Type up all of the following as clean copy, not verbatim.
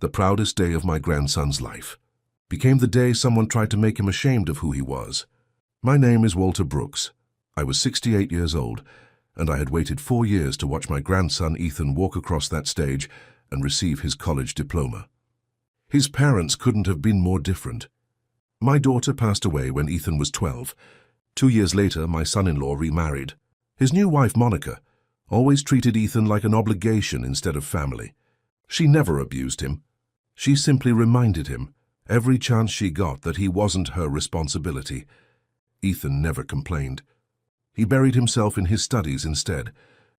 The proudest day of my grandson's life became the day someone tried to make him ashamed of who he was. My name is Walter Brooks. I was 68 years old, and I had waited 4 years to watch my grandson Ethan walk across that stage and receive his college diploma. His parents couldn't have been more different. My daughter passed away when Ethan was 12. 2 years later, my son-in-law remarried. His new wife, Monica, always treated Ethan like an obligation instead of family. She never abused him. She simply reminded him, every chance she got, that he wasn't her responsibility. Ethan never complained. He buried himself in his studies instead.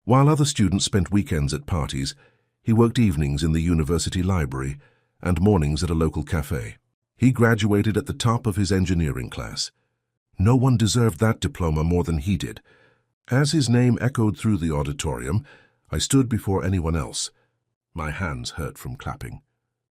While other students spent weekends at parties, he worked evenings in the university library and mornings at a local cafe. He graduated at the top of his engineering class. No one deserved that diploma more than he did. As his name echoed through the auditorium, I stood before anyone else. My hands hurt from clapping.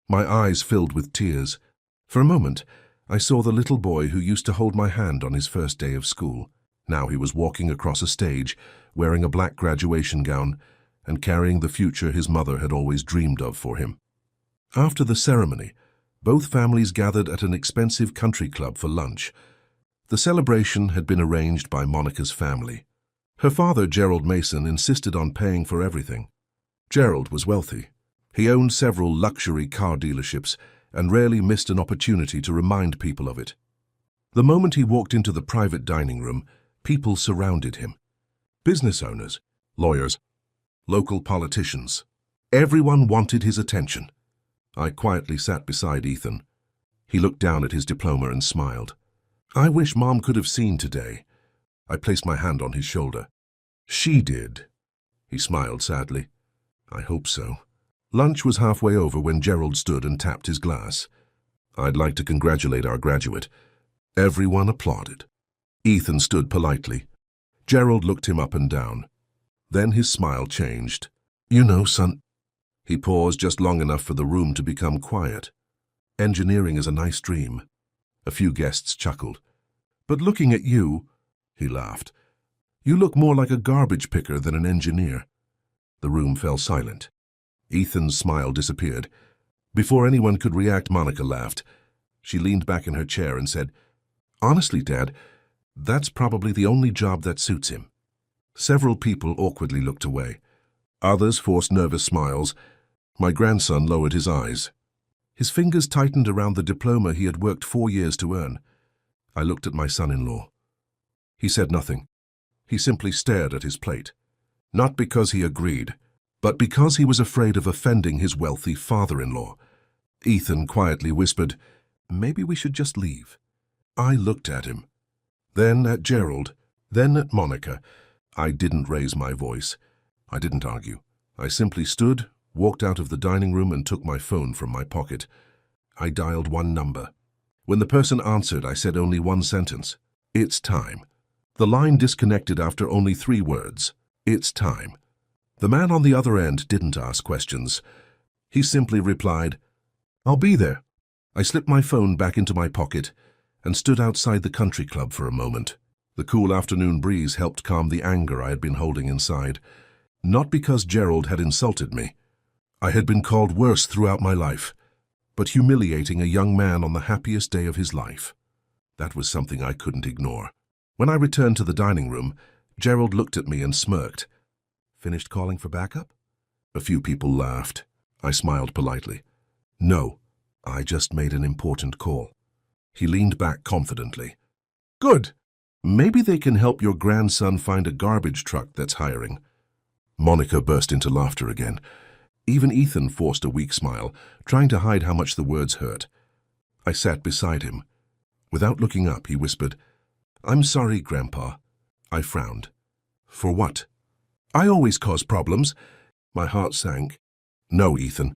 My eyes filled with tears. For a moment, I saw the little boy who used to hold my hand on his first day of school. Now he was walking across a stage, wearing a black graduation gown and carrying the future his mother had always dreamed of for him. After the ceremony, both families gathered at an expensive country club for lunch. The celebration had been arranged by Monica's family. Her father, Gerald Mason, insisted on paying for everything. Gerald was wealthy. He owned several luxury car dealerships and rarely missed an opportunity to remind people of it. The moment he walked into the private dining room, people surrounded him. Business owners, lawyers, local politicians. Everyone wanted his attention. I quietly sat beside Ethan. He looked down at his diploma and smiled. I wish Mom could have seen today. I placed my hand on his shoulder. She did. He smiled sadly. I hope so. Lunch was halfway over when Gerald stood and tapped his glass. I'd like to congratulate our graduate. Everyone applauded. Ethan stood politely. Gerald looked him up and down. Then his smile changed. You know, son. He paused just long enough for the room to become quiet. Engineering is a nice dream. A few guests chuckled. But looking at you, he laughed. You look more like a garbage picker than an engineer. The room fell silent. Ethan's smile disappeared. Before anyone could react, Monica laughed. She leaned back in her chair and said, Honestly, Dad, that's probably the only job that suits him. Several people awkwardly looked away. Others forced nervous smiles. My grandson lowered his eyes. His fingers tightened around the diploma he had worked 4 years to earn. I looked at my son-in-law. He said nothing. He simply stared at his plate. Not because he agreed, but because he was afraid of offending his wealthy father-in-law. Ethan quietly whispered, Maybe we should just leave. I looked at him. Then at Gerald. Then at Monica. I didn't raise my voice. I didn't argue. I simply stood, walked out of the dining room and took my phone from my pocket. I dialed one number. When the person answered, I said only one sentence. It's time. The line disconnected after only 3 words. It's time. The man on the other end didn't ask questions. He simply replied, I'll be there. I slipped my phone back into my pocket and stood outside the country club for a moment. The cool afternoon breeze helped calm the anger I had been holding inside. Not because Gerald had insulted me. I had been called worse throughout my life, but humiliating a young man on the happiest day of his life. That was something I couldn't ignore. When I returned to the dining room, Gerald looked at me and smirked. Finished calling for backup? A few people laughed. I smiled politely. No, I just made an important call. He leaned back confidently. Good. Maybe they can help your grandson find a garbage truck that's hiring. Monica burst into laughter again. Even Ethan forced a weak smile, trying to hide how much the words hurt. I sat beside him. Without looking up, he whispered, I'm sorry, Grandpa. I frowned. For what? I always cause problems. My heart sank. No, Ethan.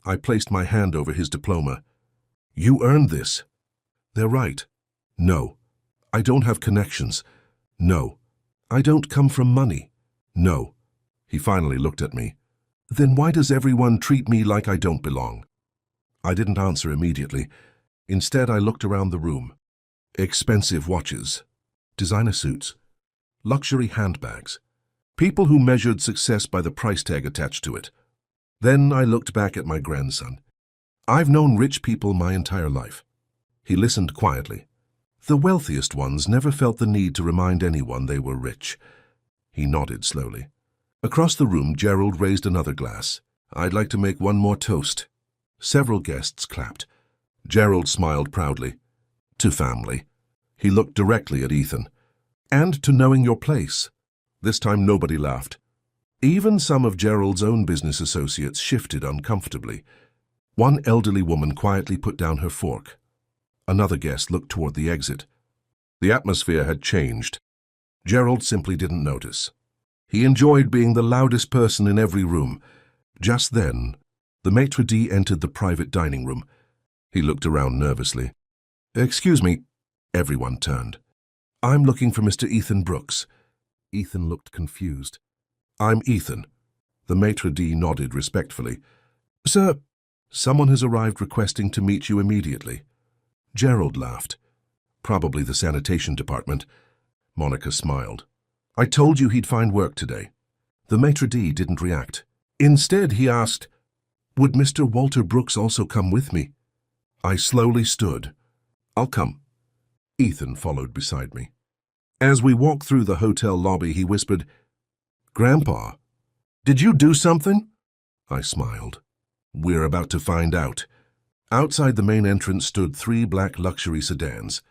I placed my hand over his diploma. You earned this. They're right. No. I don't have connections. No. I don't come from money. No. He finally looked at me. Then why does everyone treat me like I don't belong? I didn't answer immediately. Instead, I looked around the room. Expensive watches, designer suits, luxury handbags, people who measured success by the price tag attached to it. Then I looked back at my grandson. I've known rich people my entire life. He listened quietly. The wealthiest ones never felt the need to remind anyone they were rich. He nodded slowly. Across the room, Gerald raised another glass. I'd like to make one more toast. Several guests clapped. Gerald smiled proudly. To family. He looked directly at Ethan. And to knowing your place. This time nobody laughed. Even some of Gerald's own business associates shifted uncomfortably. One elderly woman quietly put down her fork. Another guest looked toward the exit. The atmosphere had changed. Gerald simply didn't notice. He enjoyed being the loudest person in every room. Just then, the maitre d' entered the private dining room. He looked around nervously. Excuse me. Everyone turned. I'm looking for Mr. Ethan Brooks. Ethan looked confused. I'm Ethan. The maitre d' nodded respectfully. Sir, someone has arrived requesting to meet you immediately. Gerald laughed. Probably the sanitation department. Monica smiled. I told you he'd find work today. The maitre d' didn't react. Instead, he asked, would Mr. Walter Brooks also come with me? I slowly stood. I'll come. Ethan followed beside me. As we walked through the hotel lobby, he whispered, Grandpa, did you do something? I smiled. We're about to find out. Outside the main entrance stood 3 black luxury sedans.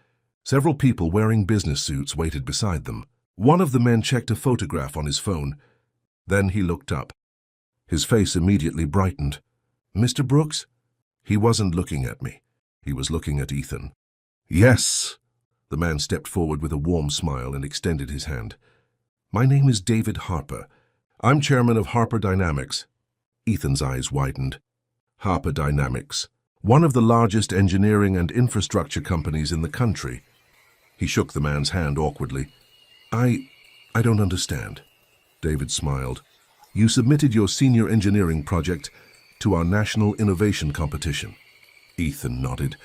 Several people wearing business suits waited beside them. One of the men checked a photograph on his phone. Then he looked up. His face immediately brightened. Mr. Brooks? He wasn't looking at me. He was looking at Ethan. Yes. The man stepped forward with a warm smile and extended his hand. My name is David Harper. I'm chairman of Harper Dynamics. Ethan's eyes widened. Harper Dynamics, one of the largest engineering and infrastructure companies in the country. He shook the man's hand awkwardly. I don't understand. David smiled. You submitted your senior engineering project to our national innovation competition. Ethan nodded.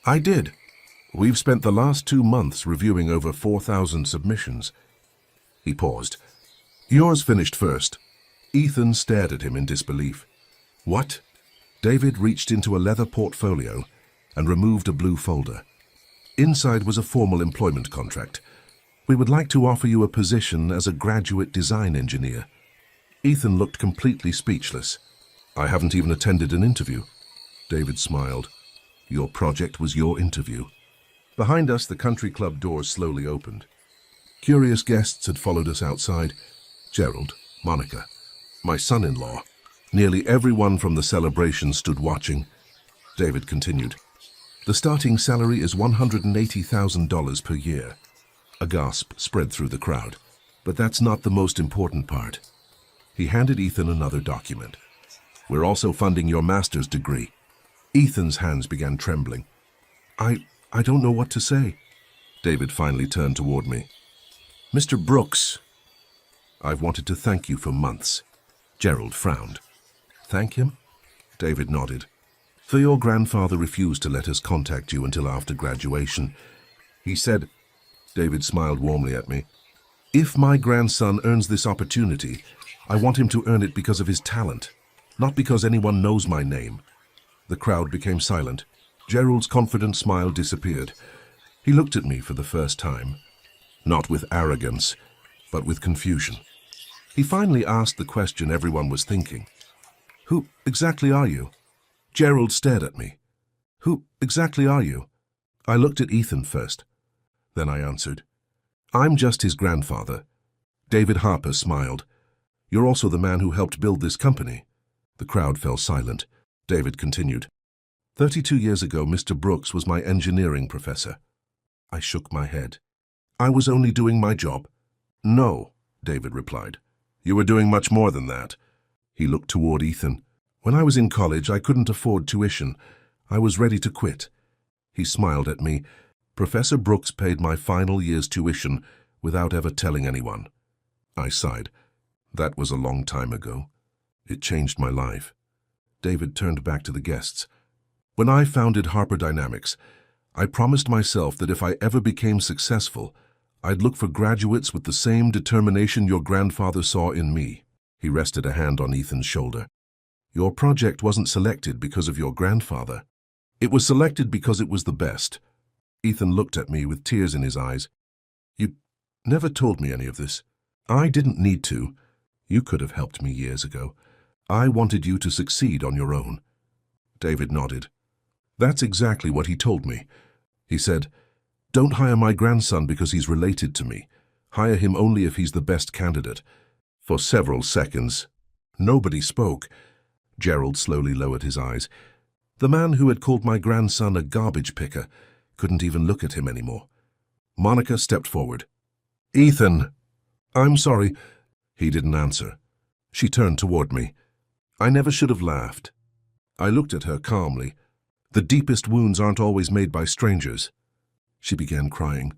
I did. We've spent the last 2 months reviewing over 4,000 submissions. He paused. Yours finished first. Ethan stared at him in disbelief. What? David reached into a leather portfolio and removed a blue folder. Inside was a formal employment contract. We would like to offer you a position as a graduate design engineer. Ethan looked completely speechless. I haven't even attended an interview. David smiled. Your project was your interview. Behind us, the country club doors slowly opened. Curious guests had followed us outside. Gerald, Monica, my son-in-law. Nearly everyone from the celebration stood watching. David continued. The starting salary is $180,000 per year. A gasp spread through the crowd. But that's not the most important part. He handed Ethan another document. We're also funding your master's degree. Ethan's hands began trembling. I don't know what to say. David finally turned toward me. Mr. Brooks, I've wanted to thank you for months. Gerald frowned. Thank him? David nodded. For your grandfather refused to let us contact you until after graduation. He said, David smiled warmly at me, if my grandson earns this opportunity, I want him to earn it because of his talent, not because anyone knows my name. The crowd became silent. Gerald's confident smile disappeared. He looked at me for the first time, not with arrogance, but with confusion. He finally asked the question everyone was thinking. Who exactly are you? Gerald stared at me. Who exactly are you? I looked at Ethan first. Then I answered. I'm just his grandfather. David Harper smiled. You're also the man who helped build this company. The crowd fell silent. David continued. 32 years ago, Mr. Brooks was my engineering professor. I shook my head. I was only doing my job. No, David replied. You were doing much more than that. He looked toward Ethan. When I was in college, I couldn't afford tuition. I was ready to quit. He smiled at me. Professor Brooks paid my final year's tuition without ever telling anyone. I sighed. That was a long time ago. It changed my life. David turned back to the guests. When I founded Harper Dynamics, I promised myself that if I ever became successful, I'd look for graduates with the same determination your grandfather saw in me. He rested a hand on Ethan's shoulder. Your project wasn't selected because of your grandfather. It was selected because it was the best. Ethan looked at me with tears in his eyes. You never told me any of this. I didn't need to. You could have helped me years ago. I wanted you to succeed on your own. David nodded. That's exactly what he told me. He said, "Don't hire my grandson because he's related to me. Hire him only if he's the best candidate." For several seconds, nobody spoke. Gerald slowly lowered his eyes. The man who had called my grandson a garbage picker couldn't even look at him anymore. Monica stepped forward. "Ethan!" "I'm sorry." He didn't answer. She turned toward me. I never should have laughed. I looked at her calmly. The deepest wounds aren't always made by strangers. She began crying.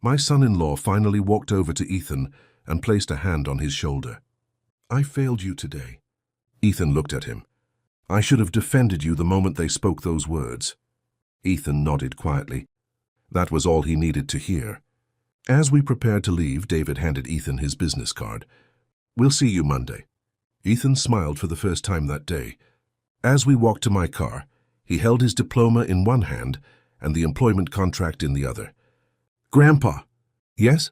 My son-in-law finally walked over to Ethan and placed a hand on his shoulder. "I failed you today." Ethan looked at him. "I should have defended you the moment they spoke those words." Ethan nodded quietly. That was all he needed to hear. As we prepared to leave, David handed Ethan his business card. "We'll see you Monday." Ethan smiled for the first time that day. As we walked to my car, he held his diploma in one hand and the employment contract in the other. "Grandpa." "Yes?"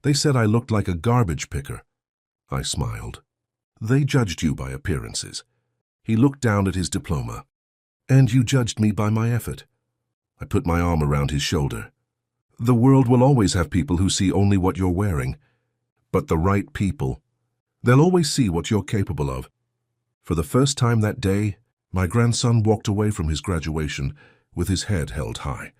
"They said I looked like a garbage picker." I smiled. "They judged you by appearances." He looked down at his diploma. "And you judged me by my effort." I put my arm around his shoulder. "The world will always have people who see only what you're wearing. But the right people, they'll always see what you're capable of." For the first time that day, my grandson walked away from his graduation with his head held high.